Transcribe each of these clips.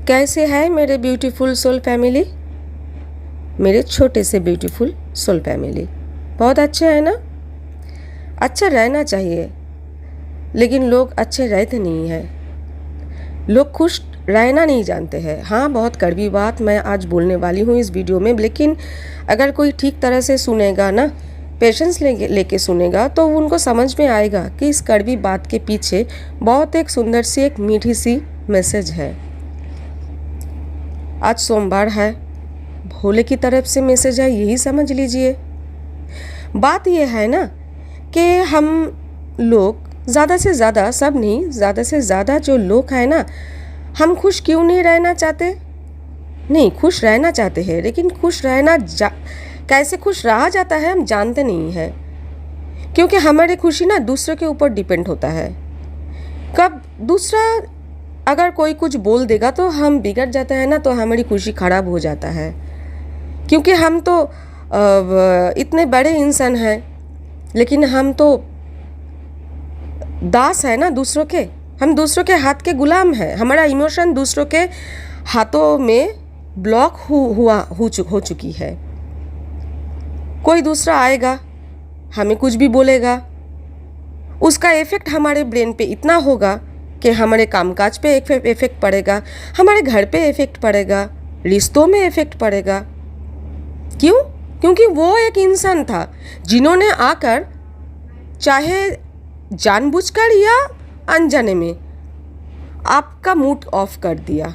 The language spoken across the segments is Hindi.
कैसे है मेरे ब्यूटीफुल सोल फैमिली, मेरे छोटे से ब्यूटीफुल सोल फैमिली। बहुत अच्छे हैं ना। अच्छा रहना चाहिए, लेकिन लोग अच्छे रहते नहीं हैं। लोग खुश रहना नहीं जानते हैं। हाँ, बहुत कड़वी बात मैं आज बोलने वाली हूँ इस वीडियो में, लेकिन अगर कोई ठीक तरह से सुनेगा ना, पेशेंस लेके सुनेगा, तो उनको समझ में आएगा कि इस कड़वी बात के पीछे बहुत एक सुंदर सी, एक मीठी सी मैसेज है। आज सोमवार है, भोले की तरफ से मैसेज है, यही समझ लीजिए। बात यह है ना कि हम लोग ज़्यादा से ज़्यादा, सब नहीं, ज़्यादा से ज़्यादा जो लोग हैं ना, हम खुश क्यों नहीं रहना चाहते? नहीं, खुश रहना चाहते हैं, लेकिन खुश रहना कैसे खुश रहा जाता है हम जानते नहीं हैं। क्योंकि हमारी खुशी ना दूसरे के ऊपर डिपेंड होता है। कब दूसरा अगर कोई कुछ बोल देगा तो हम बिगड़ जाते हैं ना, तो हमारी खुशी ख़राब हो जाता है। क्योंकि हम तो इतने बड़े इंसान हैं, लेकिन हम तो दास है ना दूसरों के। हम दूसरों के हाथ के गुलाम हैं। हमारा इमोशन दूसरों के हाथों में ब्लॉक हो चुकी है। कोई दूसरा आएगा, हमें कुछ भी बोलेगा, उसका इफ़ेक्ट हमारे ब्रेन पे इतना होगा कि हमारे कामकाज पे इफ़ेक्ट पड़ेगा, हमारे घर पे इफ़ेक्ट पड़ेगा, रिश्तों में इफ़ेक्ट पड़ेगा। क्यों? क्योंकि वो एक इंसान था जिन्होंने आकर, चाहे जानबूझकर या अनजाने में, आपका मूड ऑफ कर दिया।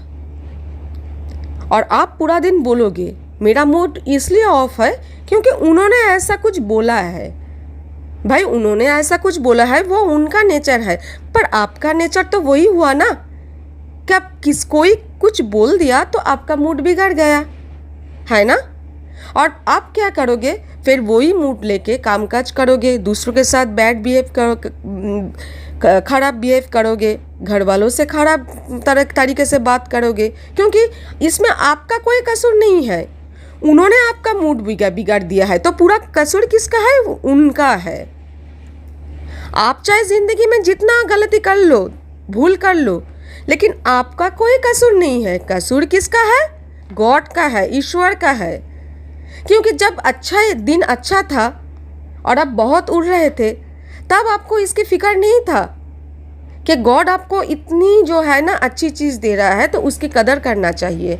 और आप पूरा दिन बोलोगे मेरा मूड इसलिए ऑफ है क्योंकि उन्होंने ऐसा कुछ बोला है। भाई, उन्होंने ऐसा कुछ बोला है, वो उनका नेचर है, पर आपका नेचर तो वही हुआ ना कि आप कोई कुछ बोल दिया तो आपका मूड बिगड़ गया है ना। और आप क्या करोगे फिर? वही मूड लेके कामकाज करोगे, दूसरों के साथ खराब बिहेव करोगे, घर वालों से खराब तरीके से बात करोगे, क्योंकि इसमें आपका कोई कसूर नहीं है। उन्होंने आपका मूड बिगाड़ दिया है, तो पूरा कसूर किसका है? उनका है। आप चाहे जिंदगी में जितना गलती कर लो, भूल कर लो, लेकिन आपका कोई कसूर नहीं है। कसूर किसका है? गॉड का है, ईश्वर का है। क्योंकि जब दिन अच्छा था और आप बहुत उड़ रहे थे, तब आपको इसकी फिक्र नहीं था कि गॉड आपको इतनी जो है ना अच्छी चीज़ दे रहा है, तो उसकी कदर करना चाहिए।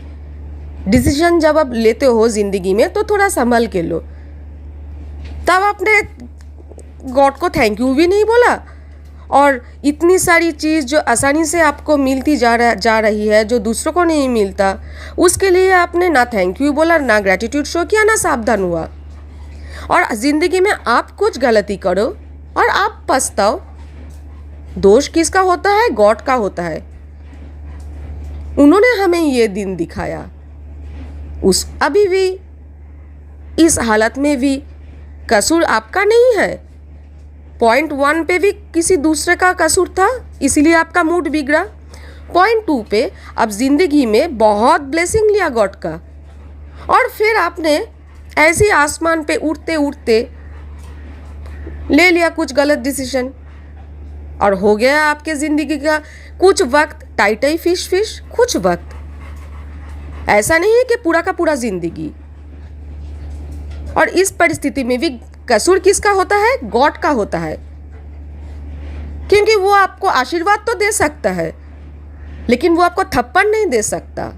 डिसीजन जब आप लेते हो ज़िंदगी में तो थोड़ा संभल के लो। तब आपने गॉड को थैंक यू भी नहीं बोला, और इतनी सारी चीज़ जो आसानी से आपको मिलती जा रही है, जो दूसरों को नहीं मिलता, उसके लिए आपने ना थैंक यू बोला, ना ग्रैटिट्यूड शो किया, ना सावधान हुआ। और ज़िंदगी में आप कुछ गलती करो और आप पछताओ। दोष किसका होता है? गॉड का होता है। उन्होंने हमें ये दिन दिखाया। अभी भी इस हालत में भी कसूर आपका नहीं है। पॉइंट 1 पे भी किसी दूसरे का कसूर था, इसीलिए आपका मूड बिगड़ा। पॉइंट 2 पे अब जिंदगी में बहुत ब्लेसिंग लिया गॉड का, और फिर आपने ऐसे आसमान पे उड़ते उड़ते ले लिया कुछ गलत डिसीजन, और हो गया आपके ज़िंदगी का कुछ वक्त टाइटाई फिश कुछ वक्त। ऐसा नहीं है कि पूरा का पूरा ज़िंदगी। और इस परिस्थिति में भी कसूर किसका होता है? गॉड का होता है। क्योंकि वो आपको आशीर्वाद तो दे सकता है, लेकिन वो आपको थप्पड़ नहीं दे सकता।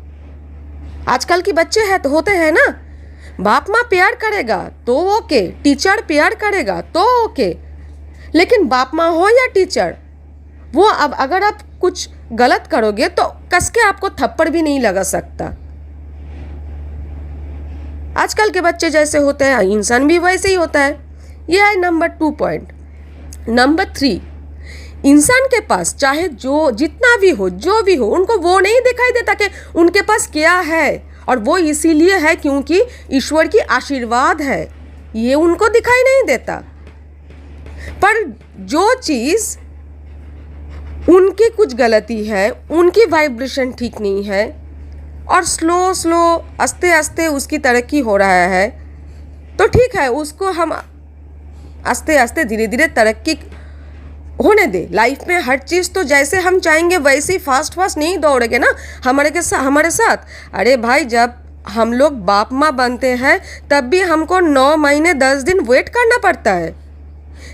आजकल के बच्चे होते हैं ना, बाप माँ प्यार करेगा तो ओके, टीचर प्यार करेगा तो ओके, लेकिन बाप माँ हो या टीचर, वो अब अगर आप कुछ गलत करोगे तो कस के आपको थप्पड़ भी नहीं लगा सकता। आजकल के बच्चे जैसे होते हैं, इंसान भी वैसे ही होता है। यह है नंबर 2 पॉइंट। नंबर 3, इंसान के पास चाहे जो जितना भी हो, जो भी हो, उनको वो नहीं दिखाई देता कि उनके पास क्या है, और वो इसीलिए है क्योंकि ईश्वर की आशीर्वाद है, ये उनको दिखाई नहीं देता। पर जो चीज़ उनकी कुछ गलती है, उनकी वाइब्रेशन ठीक नहीं है, और स्लो आस्ते आस्ते उसकी तरक्की हो रहा है, तो ठीक है, उसको हम आस्ते आस्ते धीरे धीरे तरक्की होने दे। लाइफ में हर चीज़ तो जैसे हम चाहेंगे वैसे ही फास्ट फास्ट नहीं दौड़ेंगे ना हमारे साथ। अरे भाई, जब हम लोग बाप माँ बनते हैं तब भी हमको 9 महीने 10 दिन वेट करना पड़ता है।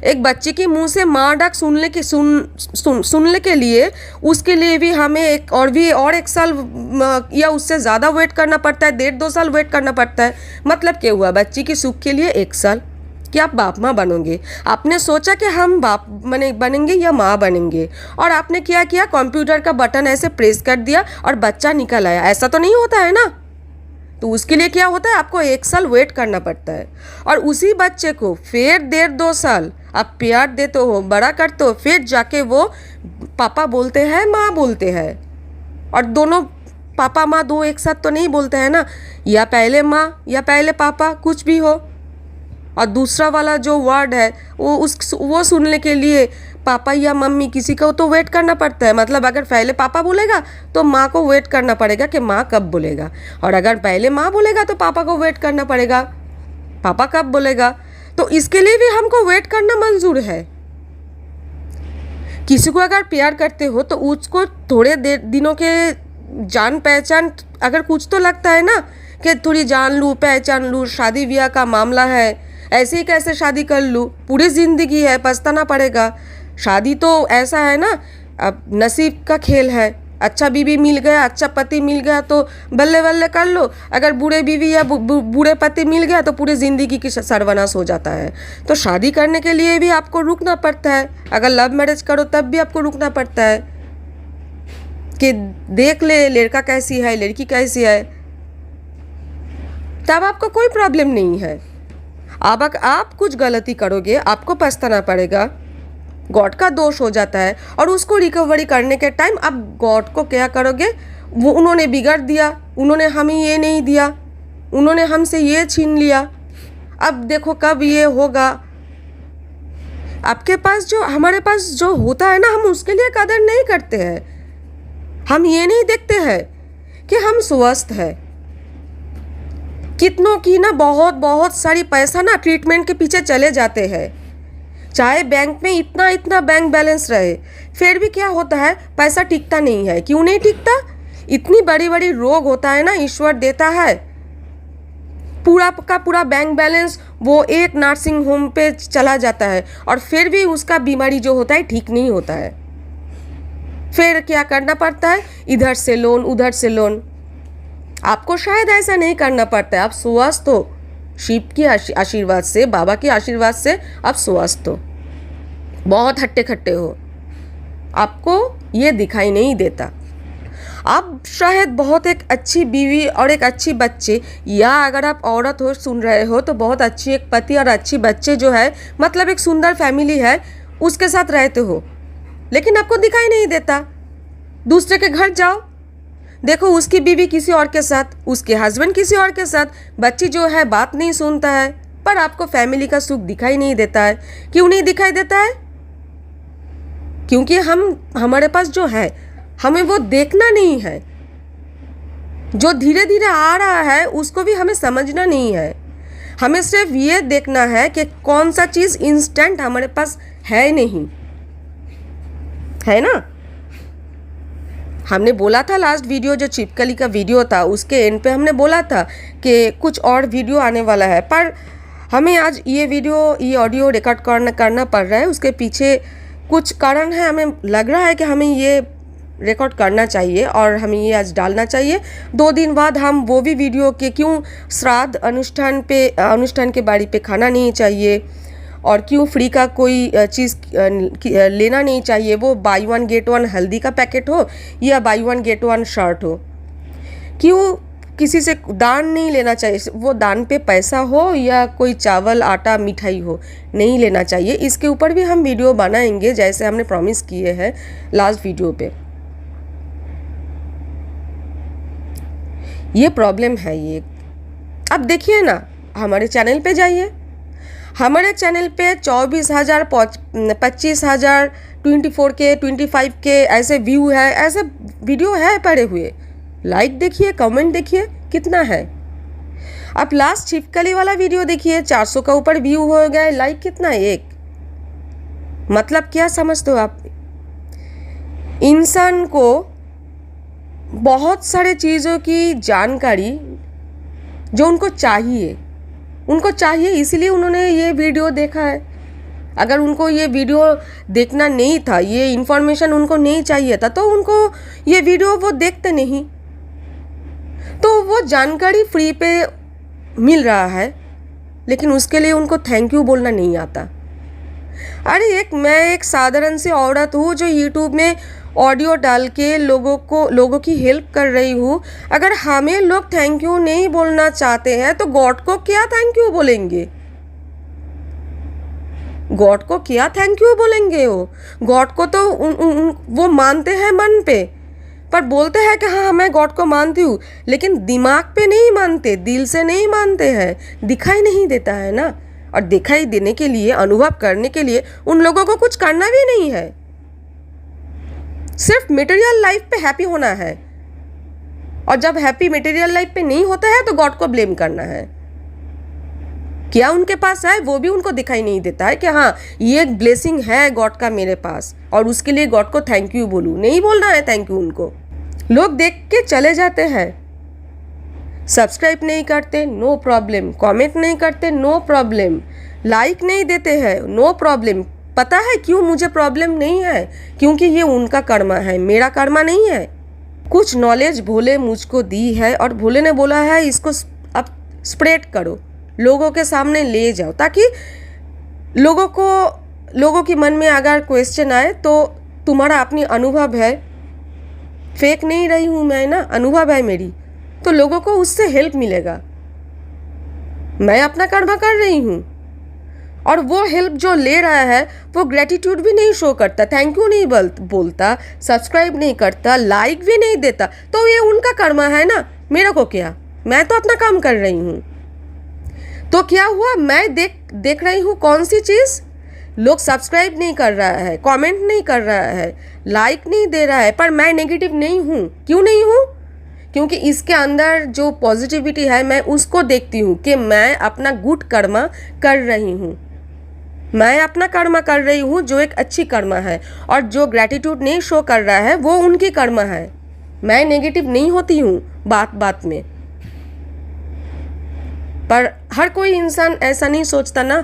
एक बच्चे की मुंह से माँ डाक सुनने के लिए, उसके लिए भी हमें एक साल या उससे ज़्यादा वेट करना पड़ता है, 1.5-2 साल वेट करना पड़ता है। मतलब क्या हुआ, बच्ची की सुख के लिए 1 साल कि आप बाप माँ बनोगे। आपने सोचा कि हम बाप बनेंगे या माँ बनेंगे, और आपने क्या किया, कंप्यूटर का बटन ऐसे प्रेस कर दिया और बच्चा निकल आया। ऐसा तो नहीं होता है ना। तो उसके लिए क्या होता है, आपको 1 साल वेट करना पड़ता है। और उसी बच्चे को फिर 1.5-2 साल आप प्यार देते हो, बड़ा करते हो, फिर जाके वो पापा बोलते हैं, माँ बोलते हैं। और दोनों पापा माँ दो एक साथ तो नहीं बोलते हैं ना, या पहले माँ या पहले पापा, कुछ भी हो। और दूसरा वाला जो वर्ड है वो सुनने के लिए पापा या मम्मी किसी को तो वेट करना पड़ता है। मतलब अगर पहले पापा बोलेगा तो माँ को वेट करना पड़ेगा कि माँ कब बोलेगा, और अगर पहले माँ बोलेगा तो पापा को वेट करना पड़ेगा पापा कब बोलेगा। तो इसके लिए भी हमको वेट करना मंजूर है। किसी को अगर प्यार करते हो तो उसको थोड़े दिनों के जान पहचान अगर कुछ तो लगता है ना, कि थोड़ी जान लूँ पहचान लूँ, शादी ब्याह का मामला है, ऐसे ही कैसे शादी कर लूँ, पूरी ज़िंदगी है, पछताना पड़ेगा। शादी तो ऐसा है ना, अब नसीब का खेल है। अच्छा बीवी मिल गया, अच्छा पति मिल गया तो बल्ले बल्ले कर लो, अगर बुरे बीवी या बुरे पति मिल गया तो पूरी ज़िंदगी की सर्वनाश हो जाता है। तो शादी करने के लिए भी आपको रुकना पड़ता है। अगर लव मैरिज करो तब भी आपको रुकना पड़ता है कि देख ले लड़का कैसी है, लड़की कैसी है, तब आपको कोई प्रॉब्लम नहीं है। अब आप कुछ गलती करोगे आपको पछताना पड़ेगा, गॉड का दोष हो जाता है। और उसको रिकवरी करने के टाइम आप गॉड को क्या करोगे, वो उन्होंने बिगाड़ दिया, उन्होंने हमें ये नहीं दिया, उन्होंने हमसे ये छीन लिया, अब देखो कब ये होगा। आपके पास जो हमारे पास जो होता है ना, हम उसके लिए कदर नहीं करते हैं। हम ये नहीं देखते हैं कि हम स्वस्थ हैं। कितनों की ना बहुत सारी पैसा ना ट्रीटमेंट के पीछे चले जाते हैं, चाहे बैंक में इतना बैंक बैलेंस रहे, फिर भी क्या होता है, पैसा टिकता नहीं है। क्यों नहीं टिकता, इतनी बड़ी रोग होता है ना, ईश्वर देता है पूरा का पूरा बैंक बैलेंस वो एक नर्सिंग होम पे चला जाता है, और फिर भी उसका बीमारी जो होता है ठीक नहीं होता है। फिर क्या करना पड़ता है, इधर से लोन उधर से लोन। आपको शायद ऐसा नहीं करना पड़ता है, आप स्वस्थ हो, शिव के आशीर्वाद से, बाबा के आशीर्वाद से आप स्वस्थ हो, बहुत हट्टे खट्टे हो, आपको ये दिखाई नहीं देता। आप शायद बहुत एक अच्छी बीवी और एक अच्छी बच्चे, या अगर आप औरत हो सुन रहे हो तो बहुत अच्छी एक पति और अच्छी बच्चे जो है, मतलब एक सुंदर फैमिली है, उसके साथ रहते हो, लेकिन आपको दिखाई नहीं देता। दूसरे के घर जाओ, देखो उसकी बीवी किसी और के साथ, उसके हस्बैंड किसी और के साथ, बच्ची जो है बात नहीं सुनता है, पर आपको फैमिली का सुख दिखाई नहीं देता है। क्यों नहीं दिखाई देता है, क्योंकि हमारे पास जो है हमें वो देखना नहीं है। जो धीरे धीरे आ रहा है उसको भी हमें समझना नहीं है। हमें सिर्फ ये देखना है कि कौन सा चीज़ इंस्टेंट हमारे पास है नहीं, है ना। हमने बोला था लास्ट वीडियो जो छिपकली का वीडियो था, उसके एंड पे हमने बोला था कि कुछ और वीडियो आने वाला है, पर हमें आज ये ऑडियो रिकॉर्ड करना पड़ रहा है। उसके पीछे कुछ कारण है, हमें लग रहा है कि हमें ये रिकॉर्ड करना चाहिए और हमें ये आज डालना चाहिए। 2 दिन बाद हम वो भी वीडियो के क्यों श्राद्ध अनुष्ठान के बारी पे खाना नहीं चाहिए, और क्यों फ्री का कोई चीज़ लेना नहीं चाहिए, वो बाई 1 गेट 1 हल्दी का पैकेट हो या बाई 1 गेट 1 शर्ट हो, क्यों किसी से दान नहीं लेना चाहिए, वो दान पे पैसा हो या कोई चावल आटा मिठाई हो, नहीं लेना चाहिए। इसके ऊपर भी हम वीडियो बनाएंगे जैसे हमने प्रॉमिस किए हैं लास्ट वीडियो पे। ये प्रॉब्लम है ये। अब देखिए ना, हमारे चैनल पे जाइए, हमारे चैनल पे 24,000 25,000 24K 25K ऐसे व्यू है, ऐसे वीडियो है पड़े हुए। लाइक देखिए, कमेंट देखिए कितना है। अब लास्ट छिपकली वाला वीडियो देखिए, 400 का ऊपर व्यू हो गया, लाइक कितना है, 1। मतलब क्या समझते हो आप? इंसान को बहुत सारे चीज़ों की जानकारी जो उनको चाहिए इसीलिए उन्होंने ये वीडियो देखा है। अगर उनको ये वीडियो देखना नहीं था, ये इन्फॉर्मेशन उनको नहीं चाहिए था, तो उनको ये वीडियो वो देखते नहीं। तो वो जानकारी फ्री पे मिल रहा है, लेकिन उसके लिए उनको थैंक यू बोलना नहीं आता। अरे मैं एक साधारण सी औरत हूँ जो यूट्यूब में ऑडियो डाल के लोगों की हेल्प कर रही हूँ। अगर हमें लोग थैंक यू नहीं बोलना चाहते हैं तो गॉड को क्या थैंक यू बोलेंगे? गॉड को क्या थैंक यू बोलेंगे? गॉड को तो वो मानते हैं मन पे, पर बोलते हैं कि हाँ मैं गॉड को मानती हूँ, लेकिन दिमाग पे नहीं मानते, दिल से नहीं मानते हैं, दिखाई नहीं देता है ना। और दिखाई देने के लिए, अनुभव करने के लिए उन लोगों को कुछ करना भी नहीं है, सिर्फ मटेरियल लाइफ पे हैप्पी होना है। और जब हैप्पी मटेरियल लाइफ पे नहीं होता है तो गॉड को ब्लेम करना है। क्या उनके पास है वो भी उनको दिखाई नहीं देता है कि हाँ ये एक ब्लेसिंग है गॉड का मेरे पास, और उसके लिए गॉड को थैंक यू बोलूँ। नहीं बोलना है थैंक यू उनको। लोग देख के चले जाते हैं, सब्सक्राइब नहीं करते, नो प्रॉब्लम, कमेंट नहीं करते, नो प्रॉब्लम, लाइक नहीं देते हैं, नो प्रॉब्लम। पता है क्यों मुझे प्रॉब्लम नहीं है? क्योंकि ये उनका कर्मा है, मेरा कर्मा नहीं है। कुछ नॉलेज भोले मुझको दी है और भोले ने बोला है इसको अब स्प्रेड करो, लोगों के सामने ले जाओ, ताकि लोगों के मन में अगर क्वेश्चन आए तो तुम्हारा अपनी अनुभव है, फेक नहीं रही हूँ मैं ना, अनुभव है मेरी, तो लोगों को उससे हेल्प मिलेगा। मैं अपना कर्म कर रही हूँ और वो हेल्प जो ले रहा है वो ग्रेटिट्यूड भी नहीं शो करता, थैंक यू नहीं बोलता, सब्सक्राइब नहीं करता, लाइक भी नहीं देता, तो ये उनका कर्म है ना, मेरा को क्या? मैं तो अपना काम कर रही हूँ। तो क्या हुआ? मैं देख रही हूँ कौन सी चीज़, लोग सब्सक्राइब नहीं कर रहा है, कमेंट नहीं कर रहा है, लाइक नहीं दे रहा है, पर मैं नेगेटिव नहीं हूँ। क्यों नहीं हूँ? क्योंकि इसके अंदर जो पॉजिटिविटी है मैं उसको देखती हूँ कि मैं अपना गुड कर्म कर रही हूँ, मैं अपना कर्म कर रही हूँ जो एक अच्छी कर्म है, और जो ग्रैटिट्यूड नहीं शो कर रहा है वो उनकी कर्म है। मैं नेगेटिव नहीं होती हूँ बात बात में, पर हर कोई इंसान ऐसा नहीं सोचता ना।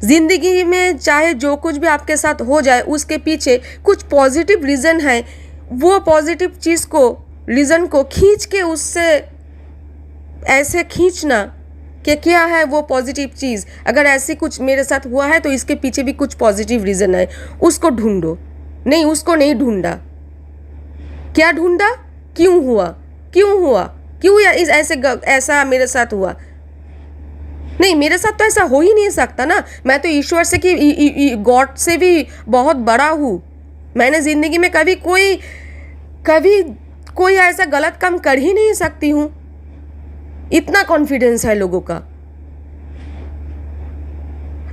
जिंदगी में चाहे जो कुछ भी आपके साथ हो जाए उसके पीछे कुछ पॉजिटिव रीज़न है, वो पॉजिटिव चीज़ को, रीज़न को खींच के उससे ऐसे खींचना कि क्या है वो पॉजिटिव चीज़। अगर ऐसे कुछ मेरे साथ हुआ है तो इसके पीछे भी कुछ पॉजिटिव रीज़न है, उसको ढूंढो। नहीं, उसको नहीं ढूंढा। क्या ढूंढा? क्यों हुआ, क्यों ऐसा मेरे साथ हुआ? नहीं, मेरे साथ तो ऐसा हो ही नहीं सकता ना। मैं तो ईश्वर से कि गॉड से भी बहुत बड़ा हूँ। मैंने ज़िंदगी में कभी कोई ऐसा गलत काम कर ही नहीं सकती हूँ, इतना कॉन्फिडेंस है लोगों का।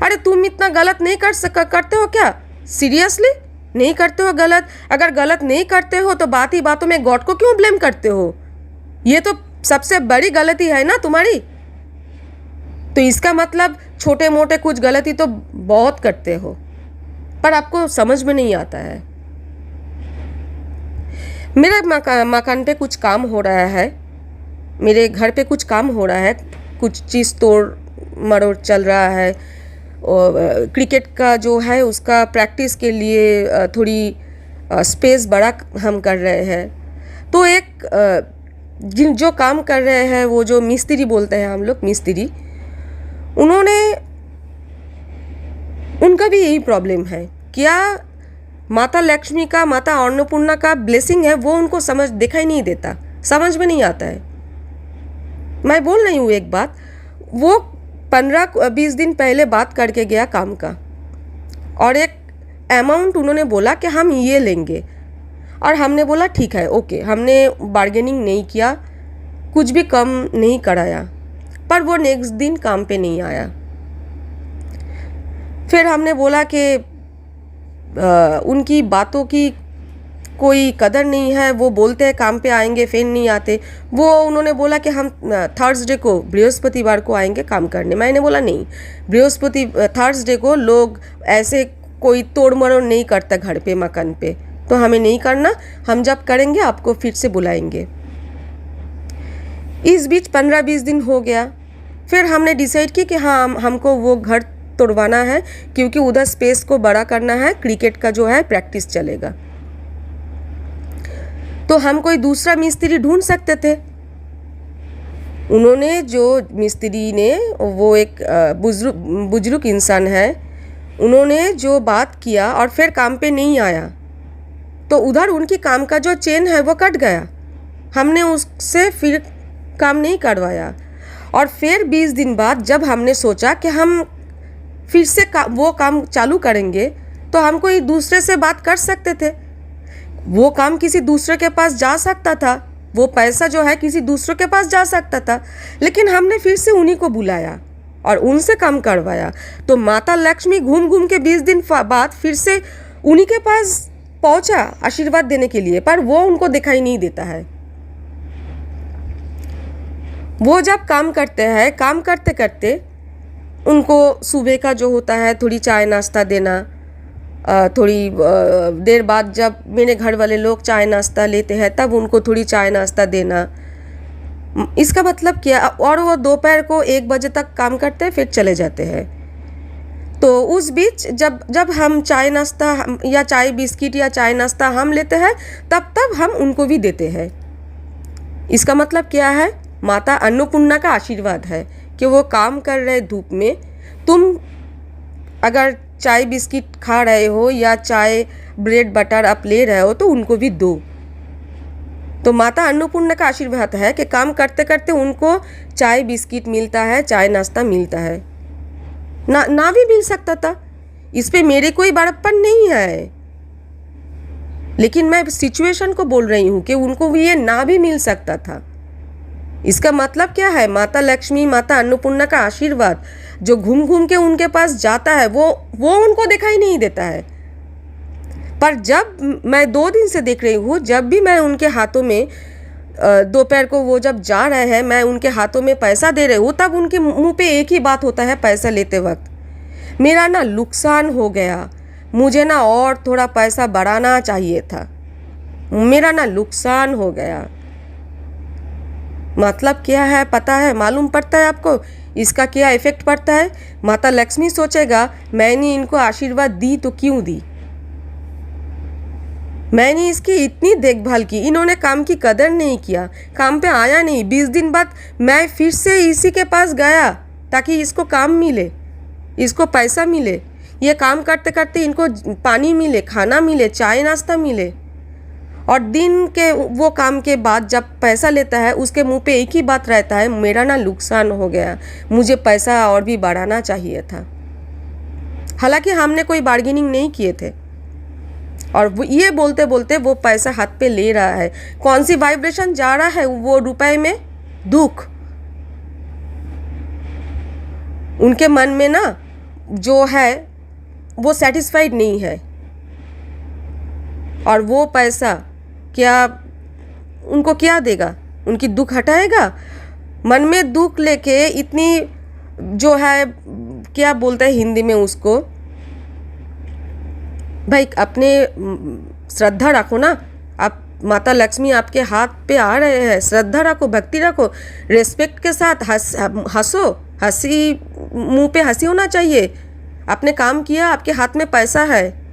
अरे तुम इतना गलत नहीं करते हो क्या? सीरियसली नहीं करते हो गलत? अगर गलत नहीं करते हो तो बात ही बातों में गॉड को क्यों ब्लेम करते हो? ये तो सबसे बड़ी गलती है ना तुम्हारी। तो इसका मतलब छोटे मोटे कुछ गलती तो बहुत करते हो, पर आपको समझ में नहीं आता है। मेरे मकान पे कुछ काम हो रहा है, मेरे घर पे कुछ काम हो रहा है, कुछ चीज़ तोड़ मरोड़ चल रहा है, और क्रिकेट का जो है उसका प्रैक्टिस के लिए थोड़ी स्पेस बड़ा हम कर रहे हैं। तो एक जो काम कर रहे हैं वो जो मिस्त्री बोलते हैं हम लोग, मिस्त्री, उनका भी यही प्रॉब्लम है। क्या माता लक्ष्मी का, माता अन्नपूर्णा का ब्लेसिंग है वो उनको दिखाई नहीं देता, समझ में नहीं आता है। मैं बोल रही हूँ एक बात, वो 15-20 दिन पहले बात करके गया काम का, और एक अमाउंट उन्होंने बोला कि हम ये लेंगे, और हमने बोला ठीक है ओके। हमने बार्गेनिंग नहीं किया, कुछ भी कम नहीं कराया, पर वो नेक्स्ट दिन काम पे नहीं आया। फिर हमने बोला कि उनकी बातों की कोई कदर नहीं है, वो बोलते हैं काम पे आएंगे फिर नहीं आते। वो उन्होंने बोला कि हम थर्सडे को, बृहस्पतिवार को आएंगे काम करने। मैंने बोला नहीं, थर्सडे को लोग ऐसे कोई तोड़ मरोड़ नहीं करता घर पे मकान पे, तो हमें नहीं करना। हम जब करेंगे आपको फिर से बुलाएंगे। इस बीच 15-20 दिन हो गया। फिर हमने डिसाइड किया कि हाँ हमको वो घर तोड़वाना है, क्योंकि उधर स्पेस को बड़ा करना है, क्रिकेट का जो है प्रैक्टिस चलेगा। तो हम कोई दूसरा मिस्त्री ढूंढ सकते थे। उन्होंने जो मिस्त्री ने, वो एक बुजुर्ग इंसान है, उन्होंने जो बात किया और फिर काम पे नहीं आया, तो उधर उनकी काम का जो चेन है वो कट गया। हमने उससे फिर काम नहीं करवाया। और फिर 20 दिन बाद जब हमने सोचा कि हम फिर से वो काम चालू करेंगे, तो हम कोई दूसरे से बात कर सकते थे। वो काम किसी दूसरे के पास जा सकता था, वो पैसा जो है किसी दूसरे के पास जा सकता था, लेकिन हमने फिर से उन्हीं को बुलाया और उनसे काम करवाया। तो माता लक्ष्मी घूम घूम के 20 दिन बाद फिर से उन्हीं के पास पहुंचा आशीर्वाद देने के लिए, पर वो उनको दिखाई नहीं देता है। वो जब काम करते हैं, काम करते करते उनको सुबह का जो होता है थोड़ी चाय नाश्ता देना, थोड़ी देर बाद जब मेरे घर वाले लोग चाय नाश्ता लेते हैं तब उनको थोड़ी चाय नाश्ता देना। इसका मतलब क्या, और वो दोपहर को 1 बजे तक काम करते हैं, फिर चले जाते हैं। तो उस बीच जब हम चाय नाश्ता या चाय बिस्किट या चाय नाश्ता हम लेते हैं, तब हम उनको भी देते हैं। इसका मतलब क्या है, माता अन्नपूर्णा का आशीर्वाद है कि वो काम कर रहे धूप में, तुम अगर चाय बिस्किट खा रहे हो या चाय ब्रेड बटर आप ले रहे हो तो उनको भी दो। तो माता अन्नपूर्णा का आशीर्वाद है कि काम करते करते उनको चाय बिस्किट मिलता है, चाय नाश्ता मिलता है। ना भी मिल सकता था, इस पे मेरे कोई बड़प्पन नहीं है, लेकिन मैं सिचुएशन को बोल रही हूँ कि उनको भी ये ना भी मिल सकता था। इसका मतलब क्या है, माता लक्ष्मी, माता अन्नपूर्णा का आशीर्वाद जो घूम घूम के उनके पास जाता है, वो उनको दिखाई नहीं देता है। पर जब मैं 2 दिन से देख रही हूँ, जब भी मैं उनके हाथों में दोपहर को वो जब जा रहे हैं, मैं उनके हाथों में पैसा दे रही हूँ, तब उनके मुंह पे एक ही बात होता है पैसा लेते वक्त, मेरा ना नुकसान हो गया, मुझे ना और थोड़ा पैसा बढ़ाना चाहिए था, मेरा ना नुकसान हो गया। मतलब क्या है पता है, मालूम पड़ता है आपको इसका क्या इफेक्ट पड़ता है? माता लक्ष्मी सोचेगा मैंने इनको आशीर्वाद दी तो क्यों दी, मैंने इसकी इतनी देखभाल की, इन्होंने काम की कदर नहीं किया, काम पे आया नहीं। 20 दिन बाद मैं फिर से इसी के पास गया ताकि इसको काम मिले, इसको पैसा मिले, ये काम करते करते इनको पानी मिले, खाना मिले, चाय नाश्ता मिले। और दिन के वो काम के बाद जब पैसा लेता है, उसके मुंह पे एक ही बात रहता है, मेरा ना नुकसान हो गया, मुझे पैसा और भी बढ़ाना चाहिए था। हालांकि हमने कोई बार्गेनिंग नहीं किए थे, और ये बोलते बोलते वो पैसा हाथ पे ले रहा है। कौन सी वाइब्रेशन जा रहा है वो रुपए में? दुख। उनके मन में ना जो है वो सेटिस्फाइड नहीं है, और वो पैसा क्या उनको क्या देगा? उनकी दुख हटाएगा? मन में दुख लेके इतनी जो है, क्या बोलते हैं हिंदी में उसको, भाई अपने श्रद्धा रखो ना। आप माता लक्ष्मी आपके हाथ पे आ रहे हैं, श्रद्धा रखो, भक्ति रखो, रेस्पेक्ट के साथ हंसो, हंसी मुंह पे हंसी होना चाहिए। आपने काम किया, आपके हाथ में पैसा है,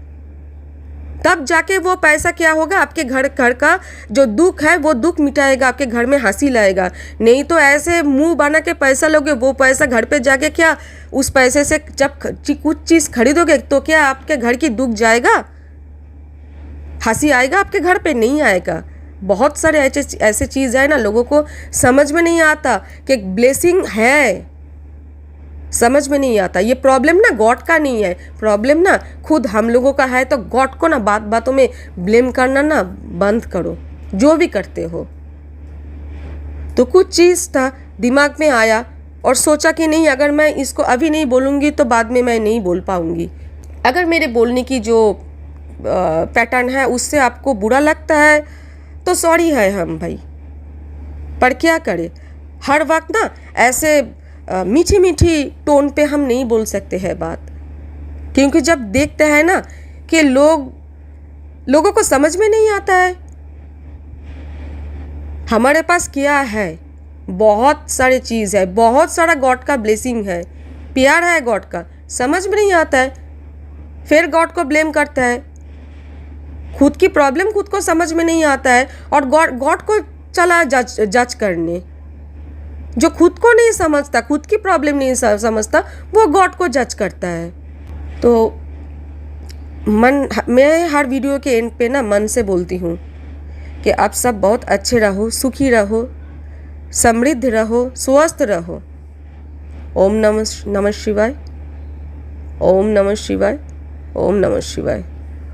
तब जाके वो पैसा क्या होगा, आपके घर का जो दुख है वो दुख मिटाएगा, आपके घर में हंसी लाएगा। नहीं तो ऐसे मुंह बना के पैसा लोगे, वो पैसा घर पे जाके क्या उस पैसे से जब कुछ चीज़ खरीदोगे तो क्या आपके घर की दुख जाएगा? हंसी आएगा आपके घर पे? नहीं आएगा। बहुत सारे ऐसे चीज़ है ना, लोगों को समझ में नहीं आता कि ब्लेसिंग है, समझ में नहीं आता। ये प्रॉब्लम ना गॉड का नहीं है, प्रॉब्लम ना खुद हम लोगों का है। तो गॉड को ना बातों में ब्लेम करना ना बंद करो, जो भी करते हो। तो कुछ चीज़ था दिमाग में आया और सोचा कि नहीं, अगर मैं इसको अभी नहीं बोलूँगी तो बाद में मैं नहीं बोल पाऊँगी। अगर मेरे बोलने की जो पैटर्न है उससे आपको बुरा लगता है तो सॉरी है हम भाई, पर क्या करें, हर वक्त ना ऐसे मीठी मीठी टोन पे हम नहीं बोल सकते हैं बात। क्योंकि जब देखते हैं ना कि लोगों को समझ में नहीं आता है हमारे पास क्या है, बहुत सारी चीज़ है, बहुत सारा गॉड का ब्लेसिंग है, प्यार है गॉड का, समझ में नहीं आता है, फिर गॉड को ब्लेम करता है। खुद की प्रॉब्लम खुद को समझ में नहीं आता है और गॉड को चला जज करने। जो खुद को नहीं समझता, खुद की प्रॉब्लम नहीं समझता, वो गॉड को जज करता है। तो मैं हर वीडियो के एंड पे ना मन से बोलती हूँ कि आप सब बहुत अच्छे रहो, सुखी रहो, समृद्ध रहो, स्वस्थ रहो। ओम नमः शिवाय, ओम नमः शिवाय, ओम नमः शिवाय।